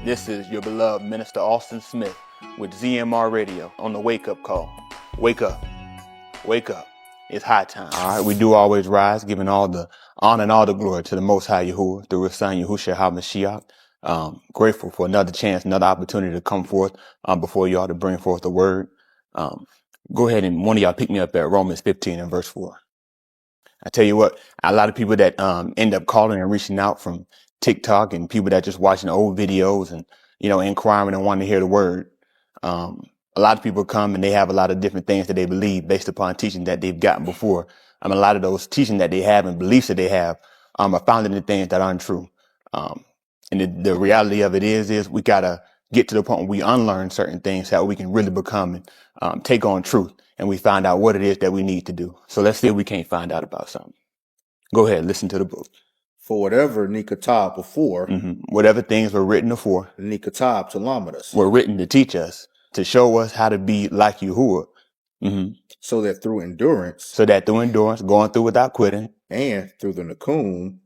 This is your beloved Minister Austin Smith with ZMR Radio on the Wake Up Call. Wake up. Wake up. It's high time. All right, we do always rise, giving all the honor and all the glory to the Most High Yahuah through His Son Yahusha HaMashiach. Grateful for another chance, another opportunity to come forth before y'all to bring forth the word. Go ahead and one of y'all pick me up at Romans 15 and verse 4. I tell you what, a lot of people that end up calling and reaching out from TikTok and people that just watching old videos and, inquiring and wanting to hear the word. A lot of people come and they have a lot of different things that they believe based upon teaching that they've gotten before. A lot of those teaching that they have and beliefs that they have are founded in things that aren't true. And the reality of it is we got to get to the point where we unlearn certain things so that we can really become and take on truth. And we find out what it is that we need to do. So let's see if we can't find out about something. Go ahead, listen to the book. For whatever Nikatab before, whatever things were written before, Nikatab to Lamadas, were written to teach us, to show us how to be like Yahuah. So that through endurance, going through without quitting, and through the Nakum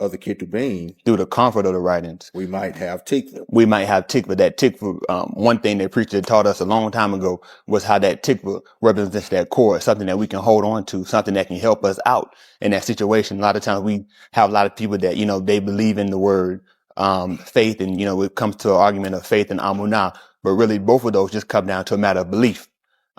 of the Ketubim, through the comfort of the writings, we might have tsadq. That tsadq, one thing that preacher taught us a long time ago was how that tsadq represents that core, something that we can hold on to, something that can help us out in that situation. A lot of times we have a lot of people that, they believe in the word, faith, and, it comes to an argument of faith and amunah, but really both of those just come down to a matter of belief.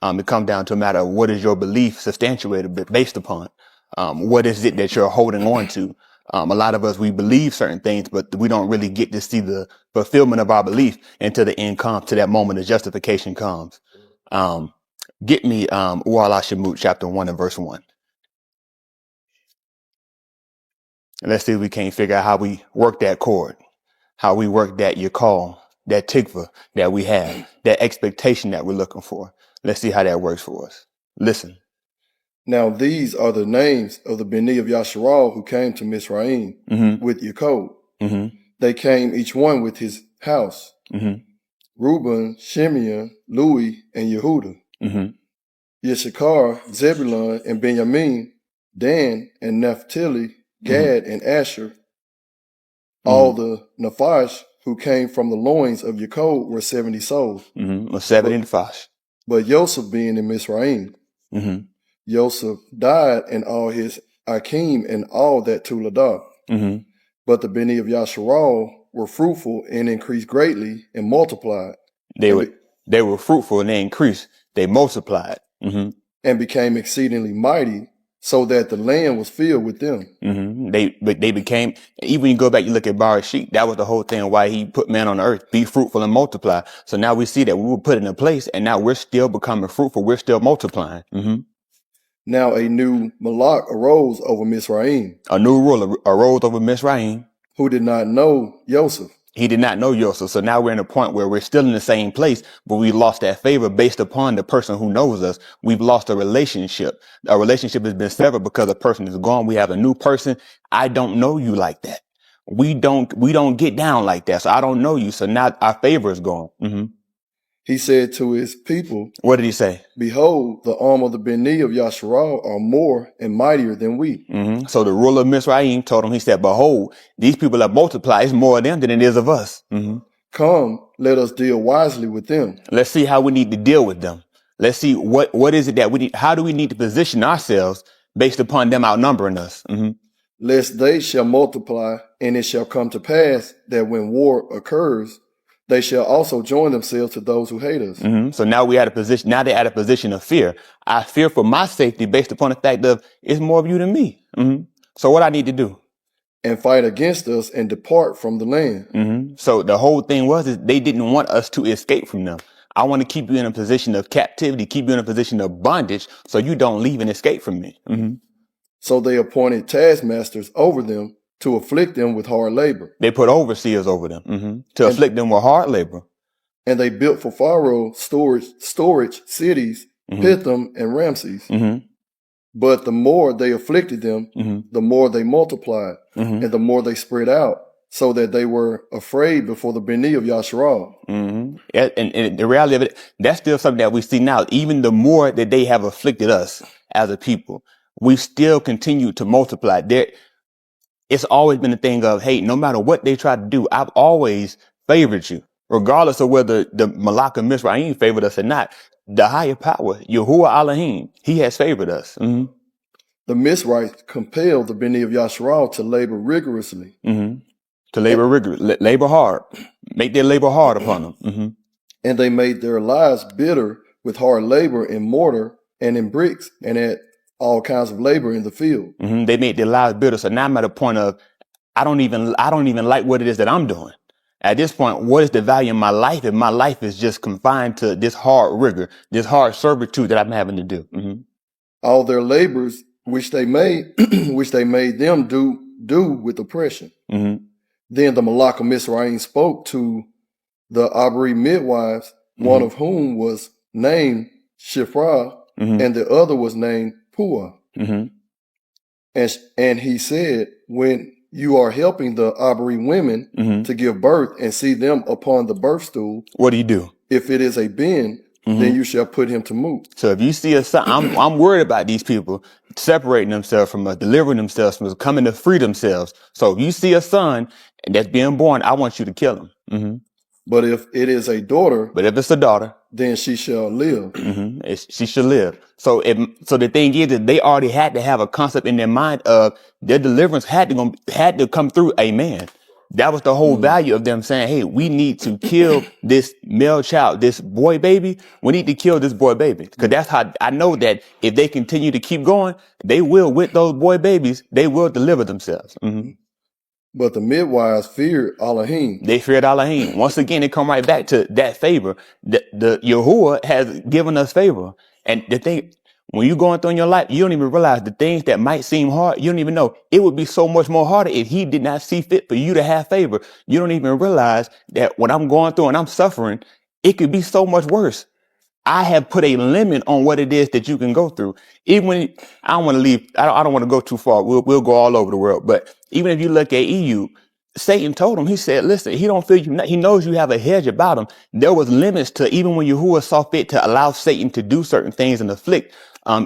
It comes down to a matter of what is your belief substantiated based upon? What is it that you're holding on to? A lot of us, we believe certain things, but we don't really get to see the fulfillment of our belief until the end comes, to that moment of justification comes. Get me Alah Shamuth chapter 1 and verse 1. And let's see if we can't figure out how we work that chord, how we work that Yachal, that tsadq that we have, that expectation that we're looking for. Let's see how that works for us. Listen. Now these are the names of the Beni of Yasharal who came to Mizraim with Yachal. They came each one with his house. Reuben, Shimeon, Louis, and Yehuda. Yishakar, Zebulun, and Benjamin, Dan, and Naphtali, Gad, and Asher. All the Nephash who came from the loins of Yachal were 70 souls. 70 Nephash. But Joseph being in Mizraim, Joseph died and all his Akim and all that Tuladah. But the Beni of Yasharal were fruitful and increased greatly and multiplied. They were fruitful and they increased. They multiplied. And became exceedingly mighty, so that the land was filled with them. They became, even when you go back, you look at Barashik, that was the whole thing why he put man on the earth, be fruitful and multiply. So now we see that we were put in a place and now we're still becoming fruitful. We're still multiplying. Now a new Malak arose over Mizraim. A new ruler arose over Mizraim. Who did not know Joseph. He did not know Yosef. So now we're in a point where we're still in the same place, but we lost that favor based upon the person who knows us. We've lost a relationship. Our relationship has been severed because the person is gone. We have a new person. I don't know you like that. We don't get down like that. So I don't know you. So now our favor is gone. He said to his people, what did he say? Behold, the arm of the Beni of Yasharal are more and mightier than we. So the ruler of Mizraim told him, he said, behold, these people that multiply, it's more of them than it is of us. Come, let us deal wisely with them. Let's see how we need to deal with them. Let's see what is it that we need. How do we need to position ourselves based upon them outnumbering us? Lest they shall multiply, and it shall come to pass that when war occurs, they shall also join themselves to those who hate us. So now they're at a position of fear. I fear for my safety based upon the fact of it's more of you than me. So what I need to do? And fight against us and depart from the land. So the whole thing is they didn't want us to escape from them. I want to keep you in a position of captivity, keep you in a position of bondage so you don't leave and escape from me. So they appointed taskmasters over them to afflict them with hard labor. They put overseers over them to afflict them with hard labor. And they built for Pharaoh storage cities, Pithom and Ramses. But the more they afflicted them, the more they multiplied, and the more they spread out, so that they were afraid before the Beni of Yasharal. And the reality of it, that's still something that we see now. Even the more that they have afflicted us as a people, we still continue to multiply. It's always been a thing of, hey, no matter what they try to do, I've always favored you. Regardless of whether the Malak of Mizraim favored us or not, the higher power, Yahuah Elohim, he has favored us. Mm-hmm. The Mizrahites compelled the Bnei of Yasharal to labor rigorously. Mm-hmm. To labor hard, make their labor hard upon them. Mm-hmm. And they made their lives bitter with hard labor in mortar and in bricks and at all kinds of labor in the field. Mm-hmm. They made their lives bitter. So now I'm at a point of, I don't even like what it is that I'm doing. At this point, what is the value in my life if my life is just confined to this hard rigor, this hard servitude that I'm having to do? Mm-hmm. All their labors, which they made them do with oppression. Mm-hmm. Then the Malak of Mizraim spoke to the abadym midwives, one of whom was named Sharath, and the other was named Puah. And he said, when you are helping the abadym women to give birth and see them upon the birth stool, what do? If it is a ben, then you shall put him to moot. So if you see a son, I'm worried about these people separating themselves from us, delivering themselves from us, coming to free themselves. So if you see a son that's being born, I want you to kill him. Mm-hmm. But if it is a daughter, but if it's a daughter, then she shall live. She should live. So the thing is that they already had to have a concept in their mind of their deliverance had to come through a man. That was the whole value of them saying, hey, we need to kill this male child, this boy baby. We need to kill this boy baby. Because that's how I know that if they continue to keep going, they will, with those boy babies, they will deliver themselves. Mm-hmm. But the midwives feared Elohim. They feared Elohim. Once again, it come right back to that favor. The Yahuah has given us favor. And the thing, when you're going through in your life, you don't even realize the things that might seem hard. You don't even know. It would be so much more harder if he did not see fit for you to have favor. You don't even realize that when I'm going through and I'm suffering, it could be so much worse. I have put a limit on what it is that you can go through. Even when I don't want to leave, I don't want to go too far. We'll go all over the world. But even if you look at EU, Satan told him, he said, listen, he don't feel you. He knows you have a hedge about him. There was limits to even when Yahuah saw fit to allow Satan to do certain things and afflict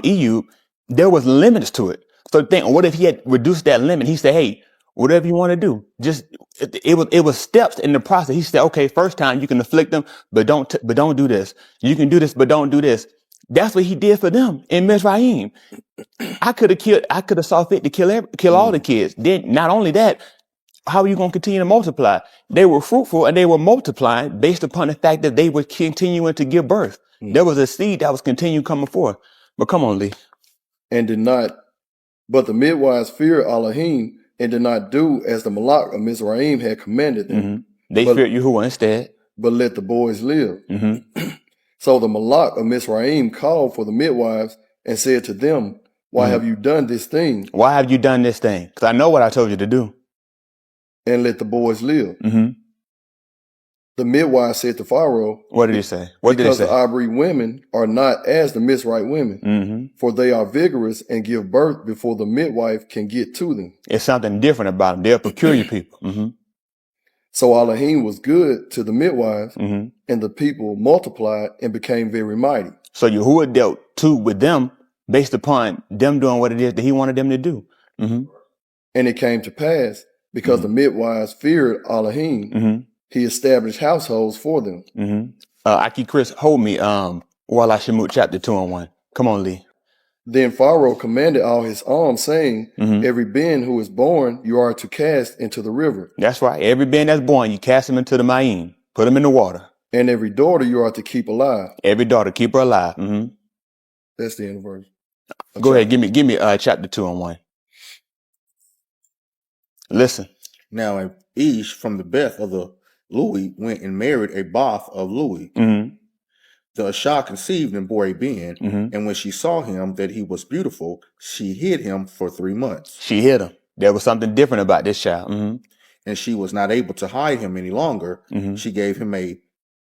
EU, there was limits to it. So think, what if he had reduced that limit? He said, hey, whatever you want to do, just it was steps in the process. He said, okay, first time you can afflict them, but don't do this. You can do this, but don't do this. That's what he did for them in Mizraim. I could have saw fit to kill all the kids. Then not only that, how are you going to continue to multiply? They were fruitful and they were multiplying based upon the fact that they were continuing to give birth. There was a seed that was continuing coming forth. But come on, Lee. But the midwives feared Elohim and did not do as the Malak of Mizraim had commanded them. They feared Yahuah instead. But let the boys live. So the Malak of Mizraim called for the midwives and said to them, why have you done this thing? Why have you done this thing? Because I know what I told you to do. And let the boys live. The midwife said to Pharaoh, what did he say? Because the abadym women are not as the Mizraite women, for they are vigorous and give birth before the midwife can get to them. It's something different about them. They're peculiar people. So Elohim was good to the midwives, and the people multiplied and became very mighty. So Yahuah dealt too with them based upon them doing what it is that he wanted them to do. And it came to pass, because the midwives feared Elohim, he established households for them. Aki Chris, hold me. Alah Shamuth chapter 2 and 1. Come on, Lee. Then Pharaoh commanded all his arms, saying, every ben who is born, you are to cast into the river. That's right. Every ben that's born, you cast him into the Ma'im. Put him in the water. And every daughter you are to keep alive. Every daughter, keep her alive. That's the end of verse. Go ahead, give me chapter 2 and 1. Listen. Now, an Ish from the Beth of the Louis went and married a Both of Louis. The Asha conceived and bore a ben, and when she saw him that he was beautiful, she hid him for 3 months. She hid him. There was something different about this child. And she was not able to hide him any longer. She gave him a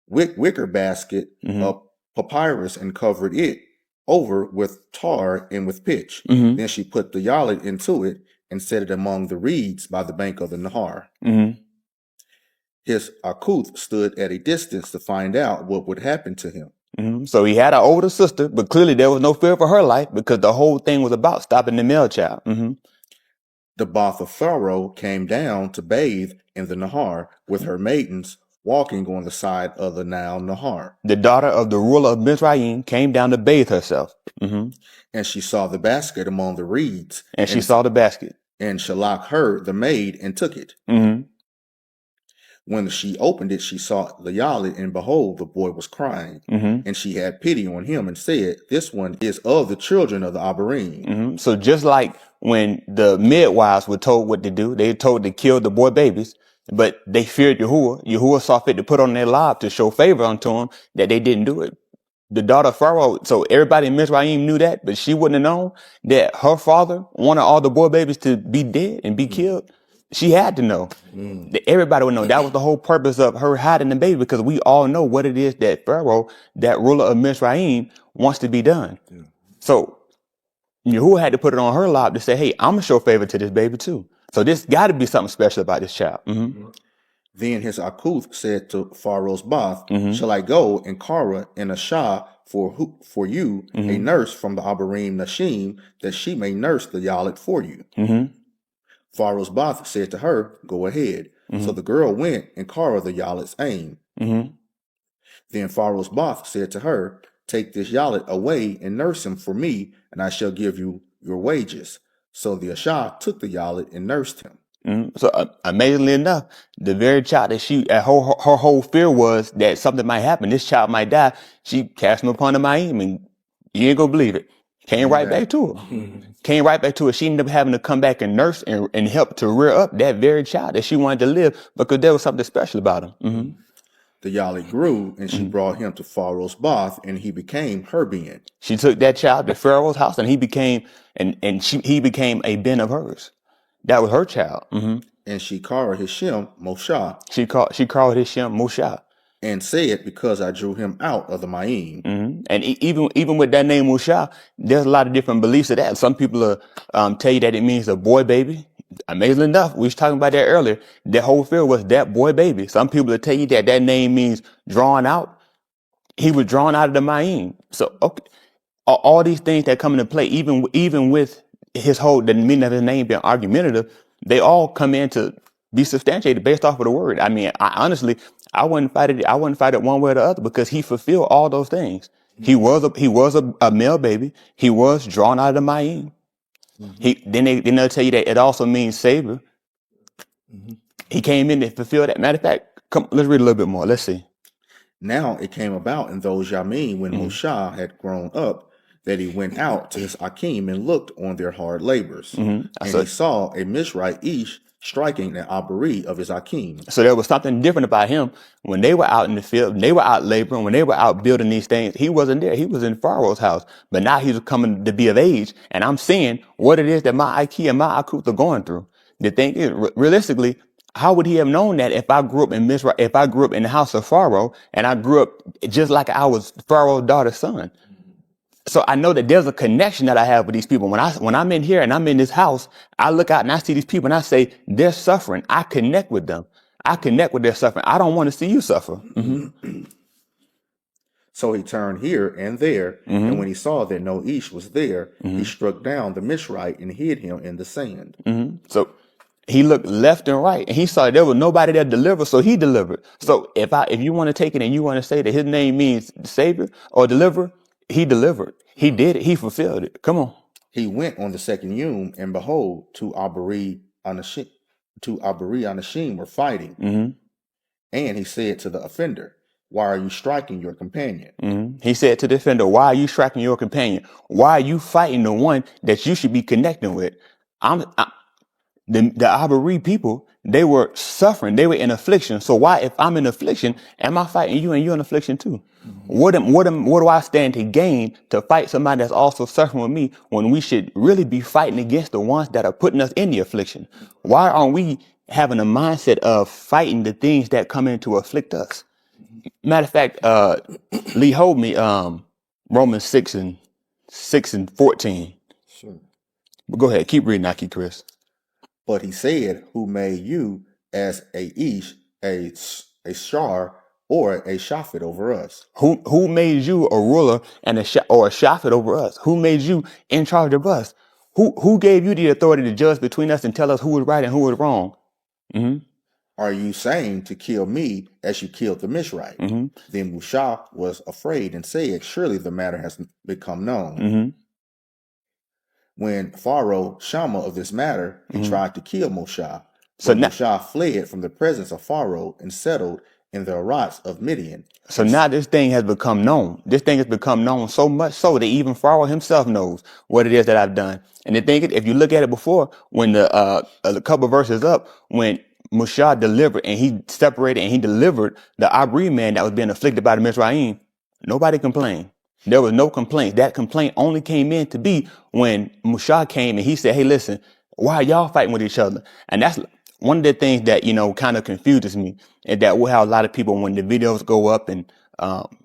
wicker basket of papyrus and covered it over with tar and with pitch. Then she put the yellin into it and set it among the reeds by the bank of the Nahar. His akuth stood at a distance to find out what would happen to him. So he had an older sister, but clearly there was no fear for her life because the whole thing was about stopping the male child. The Both of Pharaoh came down to bathe in the Nahar with her maidens walking on the side of the Nile Nahar. The daughter of the ruler of Mizraim came down to bathe herself. And she saw the basket among the reeds. And she saw the basket. And Shalach heard the maid and took it. When she opened it, she saw the yellin, and behold, the boy was crying. And she had pity on him and said, this one is of the children of the abadym. So just like when the midwives were told what to do, they were told to kill the boy babies, but they feared Yahuah. Yahuah saw fit to put on their life to show favor unto him that they didn't do it. The daughter of Pharaoh, so everybody in Mizraim knew that, but she wouldn't have known that her father wanted all the boy babies to be dead and be killed. She had to know. That everybody would know. That was the whole purpose of her hiding the baby, because we all know what it is that Pharaoh, that ruler of Mizraim, wants to be done. So Yahuah had to put it on her life to say, hey, I'm going to show favor to this baby too. So this got to be something special about this child. Then his Akuth said to Pharaoh's Bath, shall I go and Kara and Asha for you a nurse from the abadym Nashim, that she may nurse the yellin for you? Pharaoh's Bath said to her, go ahead. So the girl went and Kara the yellin's aim. Then Pharaoh's Bath said to her, take this yellin away and nurse him for me, and I shall give you your wages. So the Asha took the yellin and nursed him. So amazingly enough, the very child that her whole fear was that something might happen, this child might die, she cast him upon the Ma'im, and you ain't gonna believe it. Came right back to her. Came right back to her. She ended up having to come back and nurse and help to rear up that very child that she wanted to live, because there was something special about him. The yellin grew, and she brought him to Pharaoh's Bath, and he became her ben. She took that child to Pharaoh's house, and he became a ben of hers. That was her child. And she called his Shem Moshe. She called his Shem Moshe. And said, because I drew him out of the Ma'im. And even with that name Moshe, there's a lot of different beliefs of that. Some people tell you that it means a boy baby. Amazingly enough, we was talking about that earlier. That whole field was that boy baby. Some people will tell you that that name means drawn out. He was drawn out of the Ma'im. So okay, all these things that come into play, even with the meaning of his name being argumentative, they all come in to be substantiated based off of the word. I mean, honestly, I wouldn't fight it one way or the other, because he fulfilled all those things. He was a male baby. He was drawn out of the Ma'im. Then they'll tell you that it also means savior. He came in and fulfilled that. Matter of fact, come, let's read a little bit more. Let's see. Now it came about in those Yamim, when Moshe had grown up, that he went out to his Akim and looked on their hard labors. And he saw a Mizraite Ish striking an abadym of his Akim. So there was something different about him when they were out in the field, when they were out laboring, when they were out building these things. He wasn't there. He was in Pharaoh's house. But now he was coming to be of age, and I'm seeing what it is that my Akim and my Akut are going through. The thing is, realistically, how would he have known that if I grew up in Mizraim, if I grew up in the house of Pharaoh, and I grew up just like I was Pharaoh's daughter's son? So I know that there's a connection that I have with these people. When I'm in here and I'm in this house, I look out and I see these people and I say, they're suffering. I connect with them. I connect with their suffering. I don't want to see you suffer. So he turned here and there, and when he saw that no Ish was there, he struck down the Mizraite and hid him in the sand. So he looked left and right, and he saw there was nobody that delivered, so he delivered. So if you want to take it and you want to say that his name means savior or deliverer, he delivered. He did it. He fulfilled it. Come on. He went on the second yom, and behold, two abadym Anashim were fighting. And he said to the offender, why are you striking your companion? He said to the offender, why are you striking your companion? Why are you fighting the one that you should be connecting with? The abadym people, they were suffering. They were in affliction. So why, if I'm in affliction, am I fighting you and you're in affliction too? What do I stand to gain to fight somebody that's also suffering with me, when we should really be fighting against the ones that are putting us in the affliction? Why aren't we having a mindset of fighting the things that come in to afflict us? Matter of fact, Lee, hold me Romans 6 and 14. Sure. But go ahead, keep reading, Aki Chris. But he said, who made you as a Ish, a Shar, or a Shafet over us? Who made you a ruler and a Shafet over us? Who made you in charge of us? Who gave you the authority to judge between us and tell us who was right and who was wrong? are you saying to kill me as you killed the Mizraite? Then Musha was afraid and said, surely the matter has become known. When Pharaoh Shama of this matter, he tried to kill Moshe. So Moshe fled from the presence of Pharaoh and settled in the Arats of Midian. So now this thing has become known. This thing has become known so much so that even Pharaoh himself knows what it is that I've done. And the thing is, if you look at it before, when a couple verses up, when Moshe delivered and he separated and he delivered the abadym man that was being afflicted by the Mizraim, nobody complained. There was no complaint. That complaint only came in to be when Moshe came and he said, hey, listen, why are y'all fighting with each other? And that's one of the things that, kind of confuses me, is that we'll have a lot of people when the videos go up and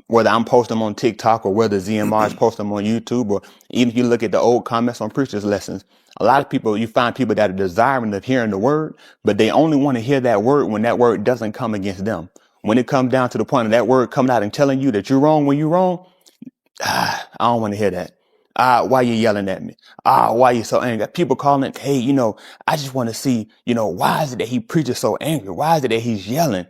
whether I'm posting them on TikTok or whether ZMR is posting them on YouTube, or even if you look at the old comments on preachers' lessons, a lot of people, you find people that are desiring of hearing the word, but they only want to hear that word when that word doesn't come against them. When it comes down to the point of that word coming out and telling you that you're wrong when you're wrong, I don't want to hear that. Why you yelling at me? Why you so angry? People calling it, hey, I just want to see, why is it that he preaches so angry? Why is it that he's yelling?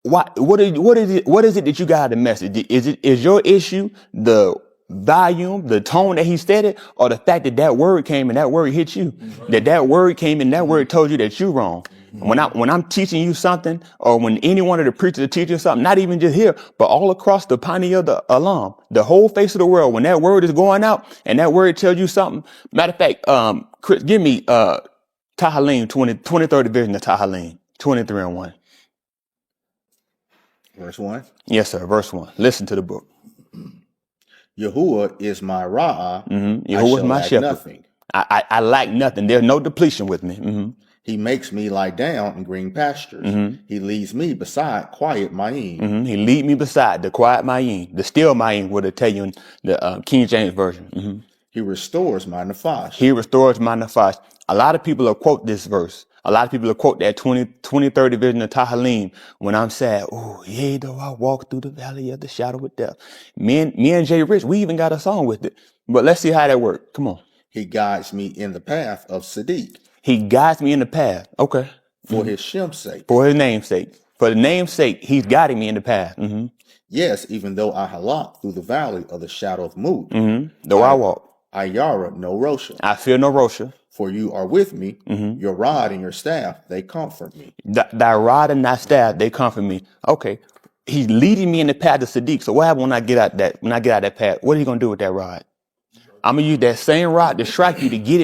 What is it that you got out of the message? Is your issue the volume, the tone that he said it, or the fact that word came and that word hit you? That word came and that word told you that you're wrong. When I'm teaching you something, or when any one of the preachers are teaching something, not even just here, but all across the Pioneer the Alam, the whole face of the world, when that word is going out and that word tells you something. Matter of fact, Chris, give me Tahalim 23rd division of Tahalim 23:1. Verse 1. Yes, sir. Verse 1. Listen to the book. Yahuah is my ra'ah. Yahuah is my shepherd. Nothing. I lack nothing. There's no depletion with me. He makes me lie down in green pastures. He leads me beside quiet ma'im. He lead me beside the quiet ma'im. The still ma'im would tell you in the King James Version. He restores my nefesh. He restores my nefesh. A lot of people will quote this verse. A lot of people will quote that 23rd division of Tahalim when I'm sad. Oh, yea, though I walk through the valley of the shadow of death. Me and Jay Rich, we even got a song with it. But let's see how that works. Come on. He guides me in the path of tsadq. He guides me in the path. Okay. For his shem's sake. For his name's sake. For the name's sake, he's guiding me in the path. Yes, even though I halak through the valley of the shadow of Mut. Though I walk. I yara no rasha. I fear no rasha. For you are with me. Your rod and your staff, they comfort me. Thy rod and thy staff, they comfort me. Okay. He's leading me in the path of tsadq. So what happens when I get out that path? What are you going to do with that rod? I'm going to use that same rod to strike you, to get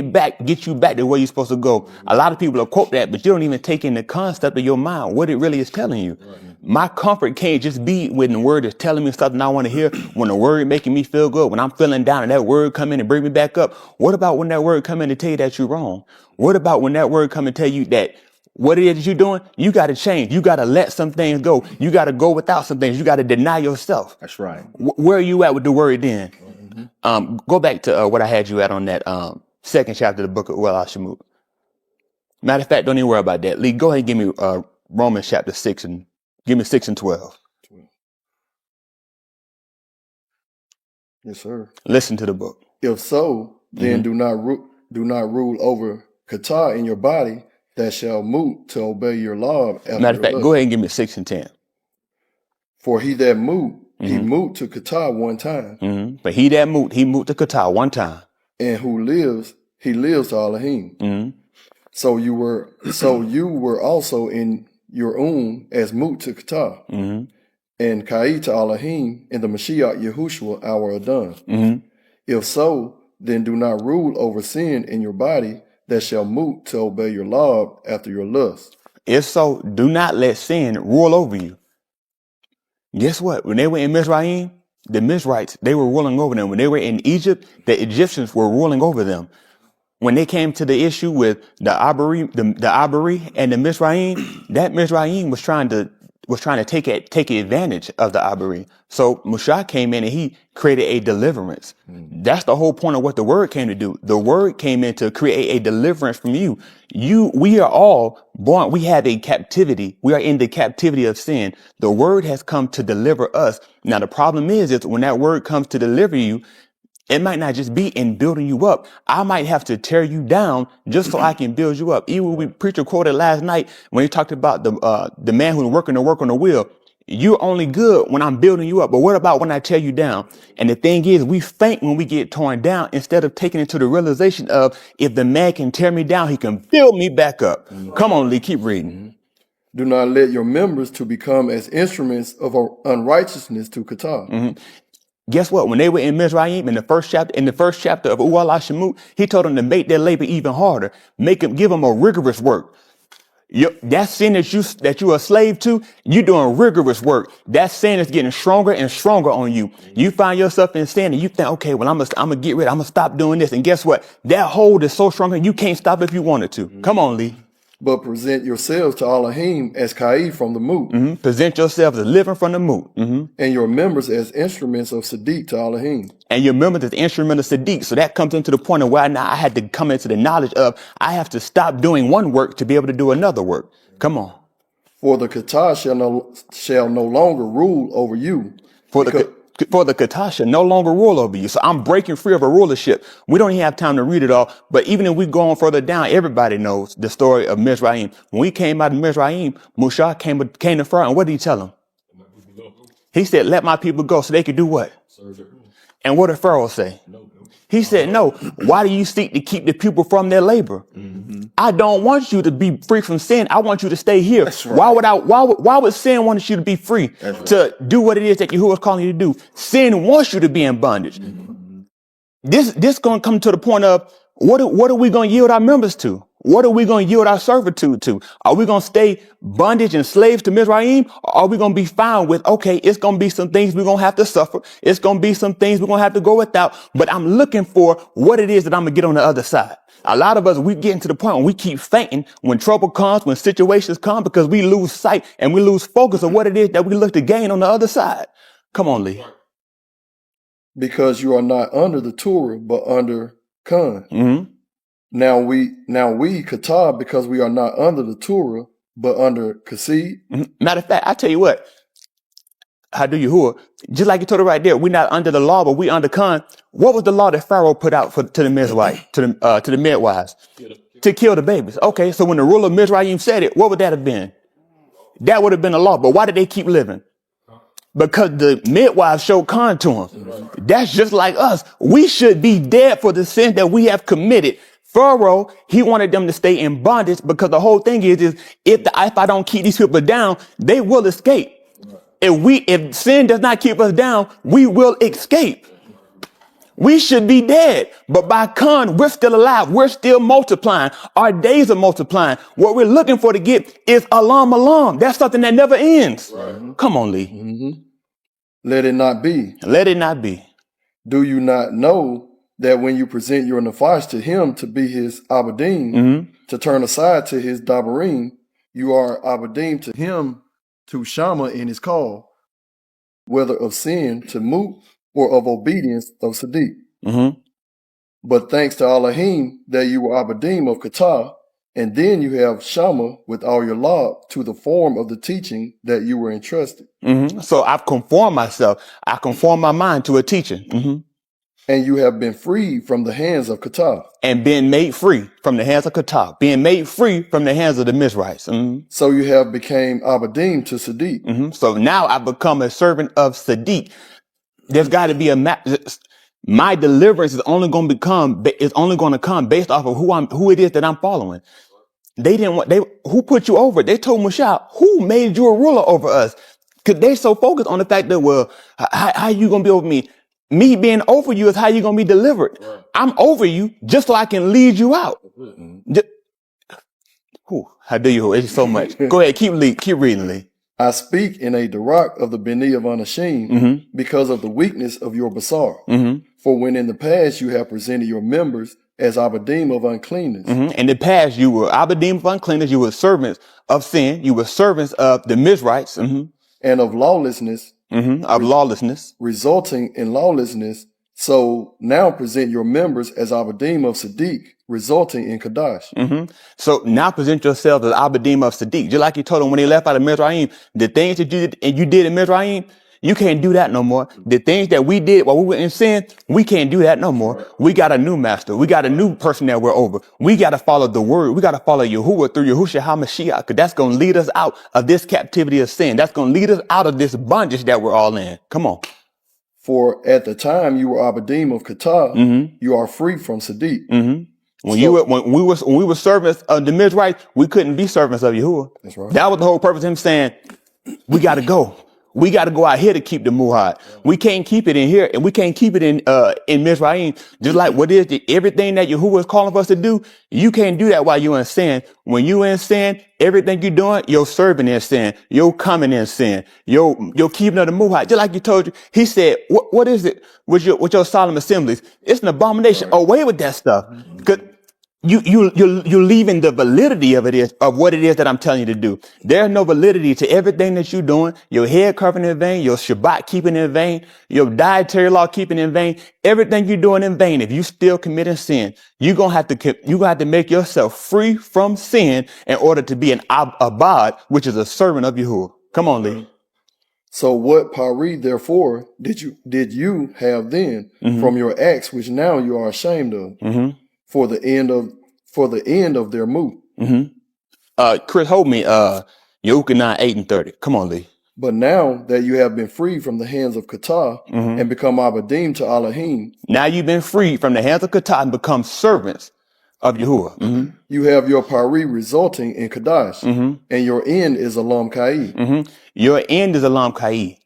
you back to where you're supposed to go. A lot of people will quote that, but you don't even take in the concept of your mind, what it really is telling you. My comfort can't just be when the word is telling me something I want to hear, when the word is making me feel good, when I'm feeling down and that word come in and bring me back up. What about when that word come in to tell you that you're wrong? What about when that word come and tell you that what it is that you're doing, you got to change. You got to let some things go. You got to go without some things. You got to deny yourself. That's right. Where are you at with the word then? Go back to what I had you at on that second chapter of the book of Alah Shamuth. Matter of fact, don't even worry about that. Lee, go ahead and give me Romans chapter 6 and give me 6 and 12. Yes, sir. Listen to the book. If so, then do not rule over Qatar in your body that shall move to obey your law. Matter of fact, go ahead and give me 6 and 10. For he that moved, he moved to Qatar one time. But he that moved, he moved to Qatar one time. And who lives, he lives to Elohim. So you were also in your as moved to Qatar. And Kai to Elohim in the Mashiach Yahushua our Adon. If so, then do not rule over sin in your body that shall move to obey your law after your lust. If so, do not let sin rule over you. Guess what? When they were in Mizraim, the Mizrites, they were ruling over them. When they were in Egypt, the Egyptians were ruling over them. When they came to the issue with the abadym and the Mizraim, that Mizraim was trying to take advantage of the abadym. So Moshe came in and he created a deliverance. That's the whole point of what the word came to do. The word came in to create a deliverance from you. We are all born. We have a captivity. We are in the captivity of sin. The word has come to deliver us. Now, the problem is when that word comes to deliver you, It might not just be in building you up. I might have to tear you down just so I can build you up. Even we preacher quoted last night when he talked about the man who's working the work on the wheel. You're only good when I'm building you up. But what about when I tear you down? And the thing is, we faint when we get torn down instead of taking it to the realization of if the man can tear me down, he can build me back up. Come on, Lee, keep reading. Do not let your members to become as instruments of unrighteousness to Kata. Guess what? When they were in Mizraim in the first chapter of Alah Shamuth, he told them to make their labor even harder, give them a rigorous work. That sin that you're a slave to, you're doing rigorous work. That sin is getting stronger and stronger on you. You find yourself in sin and you think, okay, well, I'm gonna get rid. I'm gonna stop doing this. And guess what? That hold is so strong you can't stop if you wanted to. Come on, Lee. But present yourselves to Elohim as Kai from the Mut. Present yourselves as living from the Mut. And your members as instruments of tsadq to Elohim. And your members as instrument of tsadq. So that comes into the point of where now I had to come into the knowledge of I have to stop doing one work to be able to do another work. Come on. For the Kata shall no longer rule over you. For the Kata shall no longer rule over you. So I'm breaking free of a rulership. We don't even have time to read it all. But even if we go on further down, everybody knows the story of Mizraim. When we came out of Mizraim, Musha came to Pharaoh. And what did he tell him? He said, let my people go so they could do what? And what did Pharaoh say? He said, no. Why do you seek to keep the people from their labor? I don't want you to be free from sin. I want you to stay here. Right. Why would sin want you to be free to do what it is that Yahuah is calling you to do? Sin wants you to be in bondage. This going to come to the point of what are we going to yield our members to? What are we going to yield our servitude to? Are we going to stay bondage and slaves to Mizraim? Or are we going to be fine with, okay, it's going to be some things we're going to have to suffer. It's going to be some things we're going to have to go without. But I'm looking for what it is that I'm going to get on the other side. A lot of us, we get to the point where we keep fainting when trouble comes, when situations come, because we lose sight and we lose focus of what it is that we look to gain on the other side. Come on, Lee. Because you are not under the Torah, but under Khan. Now we Kata, because we are not under the Torah, but under Kasid. Matter of fact, I tell you what, how do Yahuah? Just like you told it right there, we're not under the law, but we under Khan. What was the law that Pharaoh put out to the midwives, to the midwives? To kill the babies. Okay, so when the ruler of Mizraim said it, what would that have been? That would have been a law. But why did they keep living? Because the midwives showed Khan to them. That's just like us. We should be dead for the sin that we have committed. Pharaoh, he wanted them to stay in bondage because the whole thing is if I don't keep these people down, they will escape. If sin does not keep us down, we will escape. We should be dead, but by Khan, we're still alive. We're still multiplying. Our days are multiplying. What we're looking for to get is alam. That's something that never ends. Right. Come on, Lee. Let it not be. Let it not be. Do you not know that when you present your nafash to him to be his abadym, to turn aside to his dabarim, you are abadym to him to shama in his call, whether of sin to mut or of obedience of tsadq. But thanks to Elohim that you were abadym of Kata, and then you have shama with all your law to the form of the teaching that you were entrusted. So I've conformed myself. I conform my mind to a teaching. And you have been freed from the hands of Kata. And been made free from the hands of Kata. Being made free from the hands of the Mizrahites. So you have became abadym to tsadq. So now I become a servant of tsadq. There's got to be my deliverance is only going to come based off of who it is that I'm following. Who put you over? They told Musha, who made you a ruler over us? Cause they so focused on the fact that, well, how you going to be over me? Me being over you is how you're going to be delivered. Right. I'm over you just so I can lead you out. How do you? It's so much. Go ahead. Keep reading, Lee. I speak in a darak of the Beni of Anashim because of the weakness of your basar. For when in the past you have presented your members as abadym of uncleanness. In the past you were abadym of uncleanness. You were servants of sin. You were servants of the Mizrahites. And of lawlessness. Of lawlessness. Resulting in lawlessness. So now present your members as abadym of tsadq, resulting in Kadash. So now present yourselves as abadym of tsadq. Just like he told them when they left out of Mizraim, the things that you did in Mizraim, You can't do that no more. The things that we did while we were in sin, we can't do that no more. We got a new master. We got a new person that we're over. We got to follow the word. We got to follow Yahuah through Yahusha HaMashiach, because that's going to lead us out of this captivity of sin. That's going to lead us out of this bondage that we're all in. Come on. For at the time you were abadym of Kata, you are free from tsadq. When we were servants of the Mizrahites, we couldn't be servants of Yahuah. That's right. That was the whole purpose of him saying, we got to go. We got to go out here to keep the Muhad. We can't keep it in here, and we can't keep it in Mizraim. Just like everything that Yahuah is calling for us to do, you can't do that while you're in sin. When you're in sin, everything you're doing, you're serving in sin. You're coming in sin. You're keeping of the Muhad. Just like you told you, he said, what is it with your solemn assemblies? It's an abomination. Away with that stuff. Because you're leaving the validity of what it is that I'm telling you to do. There's no validity to everything that you're doing. Your head covering in vain, your Shabbat keeping in vain, your dietary law keeping in vain. Everything you're doing in vain. If you still committing sin, you're gonna have to make yourself free from sin in order to be an abad, which is a servant of Yahuah. Come on, Lee. So what pari therefore did you have then from your acts, which now you are ashamed of? For the end of their move. Chris, hold me. Yahuah 9:8-30. Come on, Lee. But now that you have been freed from the hands of Kata and become abadym to Elohim. Now you've been freed from the hands of Kata and become servants of Yahuah. You have your pari resulting in Kadash, and your end is Alam Kai. Your end is Alam Kai.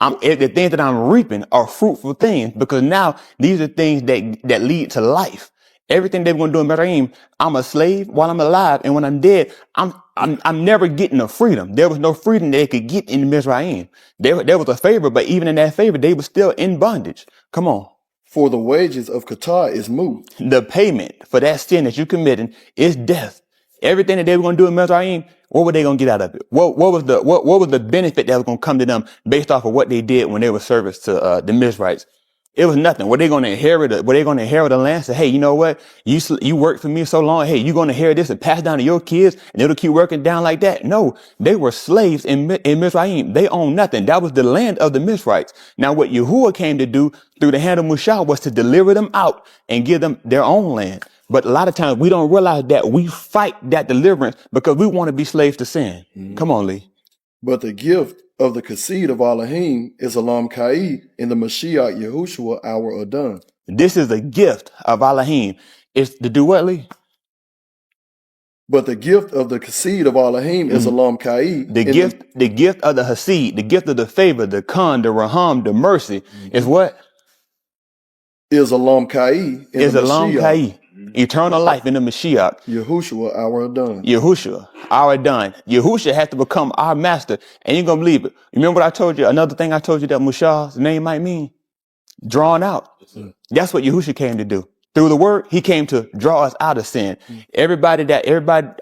The things that I'm reaping are fruitful things, because now these are things that lead to life. Everything they're going to do in Mizraim, I'm a slave while I'm alive, and when I'm dead, I'm never getting a freedom. There was no freedom they could get in Mizraim. There was a favor, but even in that favor, they were still in bondage. Come on. For the wages of Kata is moved. The payment for that sin that you committed is death. Everything that they were going to do in Mizraim, what were they going to get out of it? What was the benefit that was going to come to them based off of what they did when they were service to the Mizrahites? It was nothing. Were they going to inherit a land? Say, hey, you know what? You worked for me so long. Hey, you're going to inherit this and pass it down to your kids, and it'll keep working down like that. No, they were slaves in Mizraim. They owned nothing. That was the land of the Mizrahites. Now, what Yahuah came to do through the hand of Musha was to deliver them out and give them their own land. But a lot of times we don't realize that we fight that deliverance because we want to be slaves to sin. Come on, Lee. But the gift of the Kasid of Elohim is Alam Kai in the Mashiach Yahushua our Adon. This is a gift of Elohim. It's to do what, Lee? But the gift of the Kasid of Elohim is Alam Kai. The gift of the Hasid, the gift of the favor, the Khan, the Raham, the mercy is what? Is Alam Kai. Is Alam Kai. Eternal life in the Mashiach. Yahushua our Adon. Yahushua our Adon. Yahusha has to become our master. And you're going to believe it. You remember what I told you? Another thing I told you that Musha's name might mean? Drawn out. That's what Yahusha came to do. Through the word, he came to draw us out of sin. Everybody,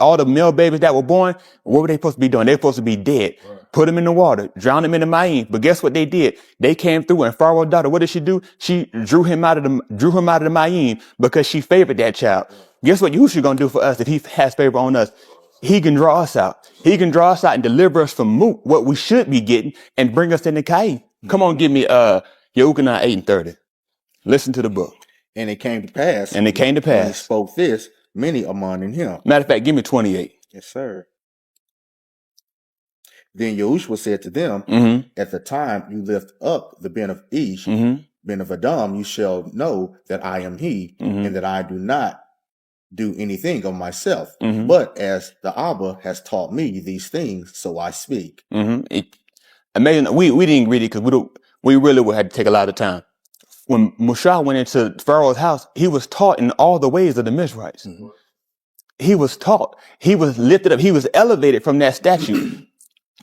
all the male babies that were born, what were they supposed to be doing? They were supposed to be dead. Right. Put them in the water, drown them in the Ma'im. But guess what they did? They came through, and Pharaoh's daughter, what did she do? She drew him out of the Ma'im because she favored that child. Guess what Yahushua gonna do for us if he has favor on us? He can draw us out. He can draw us out and deliver us from what we should be getting and bring us into Kai. Come on, give me Yahuah 9:8-30. Listen to the book. And it came to pass. And it came to when he pass. spoke this, many among him. Matter of fact, give me 28. Yes, sir. Then Yahushua said to them, at the time you lift up the Ben of Ish, Ben of Adam, you shall know that I am he, and that I do not do anything of myself. But as the Abba has taught me these things, so I speak. Amazing. We didn't read it because we really would have to take a lot of time. When Musha went into Pharaoh's house, he was taught in all the ways of the Mizrahites. He was taught. He was lifted up. He was elevated from that statue.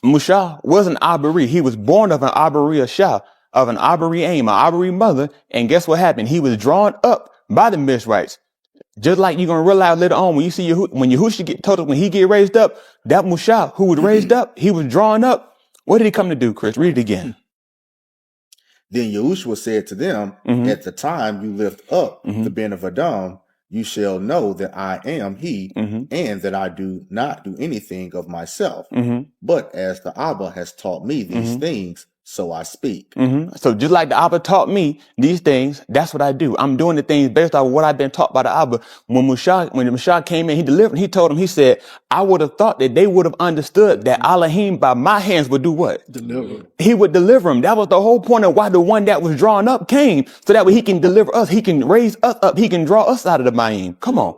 Musha was an Abari. He was born of an Abari Shah, of an Abari aim, an Abari mother. And guess what happened? He was drawn up by the Mizrahites. Just like you're going to realize later on when you see when Yahusha get told, when he get raised up, that Musha who was raised up, he was drawn up. What did he come to do, Chris? Read it again. Then Yahushua said to them, at the time you lift up the Ben of Adam, you shall know that I am he, and that I do not do anything of myself. But as the Abba has taught me these things, so I speak. So just like the Abba taught me these things, that's what I do. I'm doing the things based off of what I've been taught by the Abba. When the Mashiach came in, he delivered, he told him, he said, I would have thought that they would have understood that Elohim by my hands would do what? Deliver. He would deliver him. That was the whole point of why the one that was drawn up came, so that way he can deliver us. He can raise us up. He can draw us out of the Ma'im. Come on.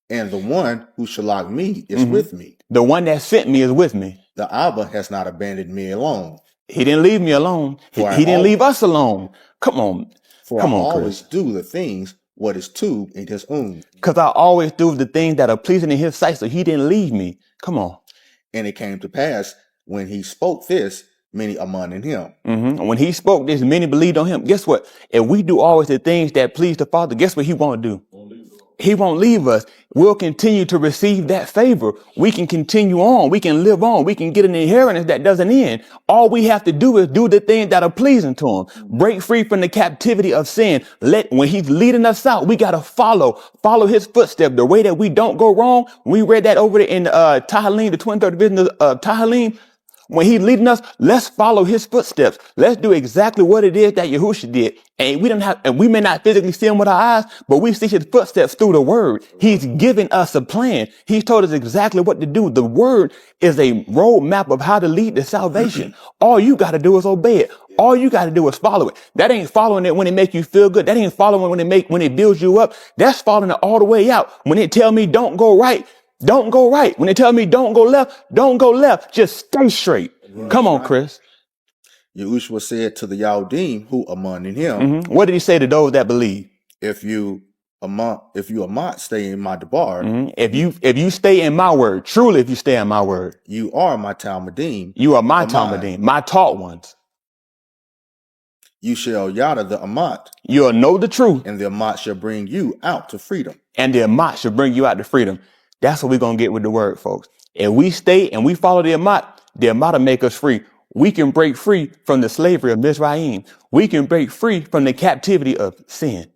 And the one who shalak me is with me. The one that sent me is with me. The Abba has not abandoned me alone. He didn't leave me alone. He didn't leave us alone. Come on. For Come I on, always Chris. do the things what is to in his own. Because I always do the things that are pleasing in his sight, so he didn't leave me. Come on. And it came to pass, when he spoke this, many among in him. When he spoke this, many believed on him. Guess what? If we do always the things that please the Father, guess what he won't do? He won't leave us. We'll continue to receive that favor. We can continue on. We can live on. We can get an inheritance that doesn't end. All we have to do is do the things that are pleasing to him. Break free from the captivity of sin. When he's leading us out, we got to follow his footsteps. The way that we don't go wrong. We read that over in Tahalim, the 23rd division of Tahalim. When he's leading us, let's follow his footsteps. Let's do exactly what it is that Yahusha did. And we may not physically see him with our eyes, but we see his footsteps through the word. He's given us a plan. He's told us exactly what to do. The word is a roadmap of how to lead to salvation. All you got to do is obey it. All you got to do is follow it. That ain't following it when it make you feel good. That ain't following when it builds you up. That's following it all the way out. When it tell me don't go right, don't go right. When they tell me don't go left, don't go left. Just stay straight. Come on, Chris. Yahushua said to the Yahudim who among in him, What did he say to those that believe? if you amont stay in my debar, If you stay in my word, truly if you stay in my word, you are my talmudim. you are my talmudim, my taught ones. You shall yada the amont, You'll know the truth, and the amont shall bring you out to freedom. and the Amat should bring you out to freedom. That's what we're going to get with the word, folks. If we stay and we follow the Amat will make us free. We can break free from the slavery of Mizraim. We can break free from the captivity of sin.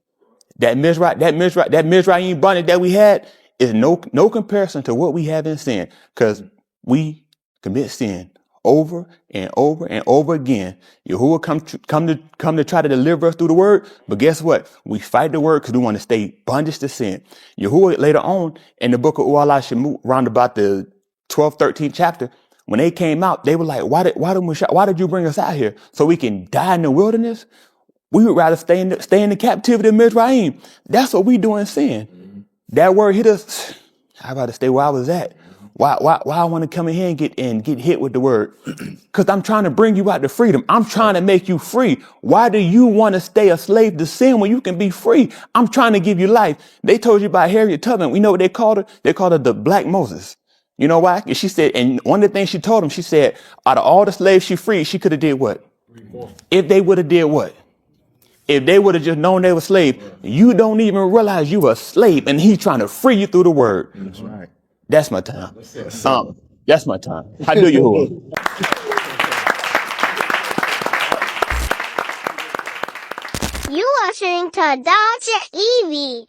That Mizraim bondage that we had is no comparison to what we have in sin, because we commit sin over and over and over again. Yahuah come to try to deliver us through the word, but guess what? We fight the word because we want to stay bondage to sin. Yahuah later on in the book of Alah Shamuth, around about the 12th, 13th chapter, when they came out, they were like, why did you bring us out here? So we can die in the wilderness? We would rather stay in the captivity of Mizraim. That's what we do in sin. That word hit us. I'd rather stay where I was at. Why I want to come in here and get hit with the word? Because I'm trying to bring you out to freedom. I'm trying to make you free. Why do you want to stay a slave to sin when you can be free? I'm trying to give you life. They told you about Harriet Tubman. We know what they called her? They called her the Black Moses. You know why? She said, and one of the things she told them, she said, out of all the slaves she freed, she could have did what? If they would have did what? If they would have just known they were slaves, you don't even realize you were a slave, and he's trying to free you through the word. That's right. That's my time. That's my time. How do you? You are listening to Dr. Evie.